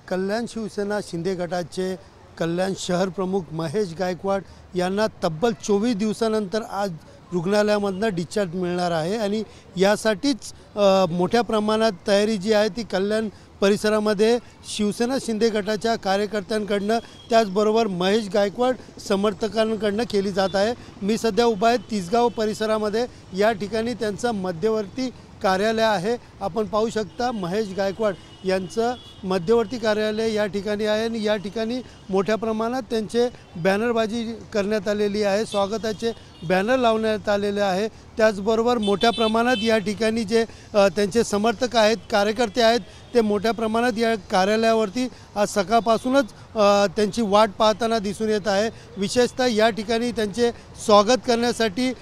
कल्याण शिवसेना शिंदे गटाचे कल्याण शहर प्रमुख महेश गायकवाड यांना तब्बल 24 दिवसानंतर आज रुग्णालयामधून डिस्चार्ज मिळणार आहे आणि यासाठीच मोठ्या प्रमाणात तयारी जी आहे ती कल्याण परिसरामध्ये शिवसेना शिंदे गटाच्या कार्यकर्त्यांकडनं त्याचबरोबर महेश गायकवाड समर्थकांकडनं केली जात आहे। मी सध्या उभा आहे तिसगाव परिसरामध्ये। या ठिकाणी त्यांचं मध्यवर्ती कार्यालय आहे। आपण पाहू शकता महेश गायकवाड यांचं मध्यवर्ती कार्यालय या ठिकाणी आहे आणि या ठिकाणी मोठ्या प्रमाणात त्यांचे बॅनरबाजी करण्यात आलेली आहे, स्वागताचे बॅनर लावण्यात आलेले आहे। त्याचबरोबर मोठ्या प्रमाणात या ठिकाणी जे त्यांचे समर्थक आहेत, कार्यकर्ते आहेत, ते मोठ्या प्रमाणात या कार्यालयावरती आज सकाळपासूनच त्यांची वाट पाहताना दिसून येत आहे। विशेषतः या ठिकाणी त्यांचे स्वागत करण्यासाठी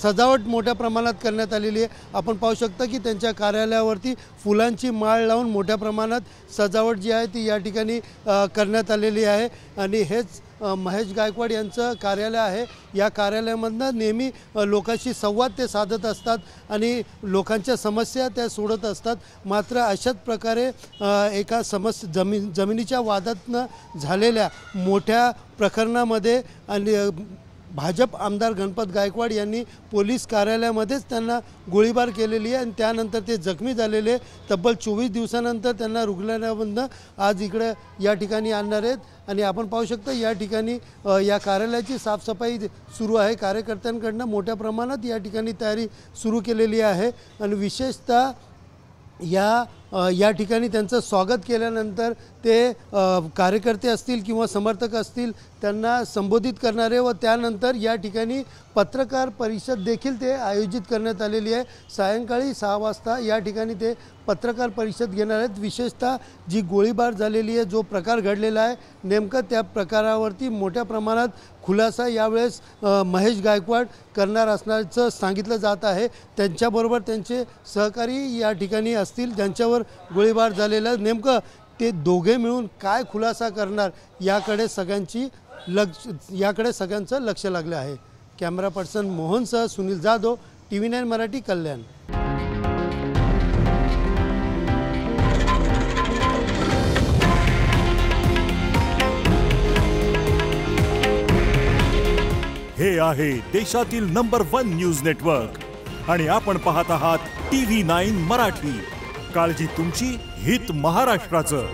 सजावट मोठ्या प्रमाणात करण्यात आलेली आहे। आपण पाहू शकता की त्यांच्या कार्यालयावरती फुलांची माळ लावून मोठ्या प्रमाणात सजावट जी आहे ती या ठिकाणी करण्यात आलेली आहे आणि हेच महेश गायकवाड यांचं कार्यालय आहे। या कार्यालयामधनं नेहमी लोकांशी संवाद ते साधत असतात आणि लोकांच्या समस्या त्या सोडत असतात। मात्र अशाच प्रकारे एका जमिनीच्या वादातनं झालेल्या मोठ्या प्रकरणामध्ये आणि भाजप आमदार गणपत गायकवाड यांनी पोलीस कार्यालयामध्येच त्यांना गोळीबार केलेली आहे आणि त्यानंतर ते जखमी झालेले। तब्बल 24 दिवसानंतर त्यांना रुग्णालयामधून आज इकडे या ठिकाणी आणणार आहेत आणि आपण पाहू शकता या ठिकाणी या कार्यालयाची साफसफाई सुरू आहे। कार्यकर्त्यांकडून मोठ्या प्रमाणात या ठिकाणी तयारी सुरू केलेली आहे आणि विशेषतः या ठिकाणी त्यांचं स्वागत केल्यानंतर ते कार्यकर्ते असतील किंवा समर्थक असतील त्यांना संबोधित करणारे व त्यानंतर या ठिकाणी पत्रकार परिषद देखील ते आयोजित करण्यात आलेली आहे। सायंकाळी 6 वाजता या ठिकाणी ते पत्रकार परिषद घेणार आहेत। विशेषतः जी गोळीबार झालेली आहे, जो प्रकार घडलेला आहे, नेमकं त्या प्रकारावरती मोठ्या प्रमाणात खुलासा यावेळेस महेश गायकवाड करणार असल्याचं सांगितलं जात आहे। त्यांच्याबरोबर त्यांचे सहकारी या ठिकाणी असतील ज्यांच्यावर गोळीबार झालेला, नेमकं ते दोघे मिळून काय खुलासा करणार याकडे सगळ्यांचं लक्ष लागलं आहे। कॅमेरा पर्सन मोहनसह सुनील जाधव, TV9 मराठी, कल्याण। हे आहे देशातील नंबर 1 न्यूज नेटवर्क आणि आपण पाहत आहात TV9 मराठी। काळजी तुमची, हित महाराष्ट्राचं।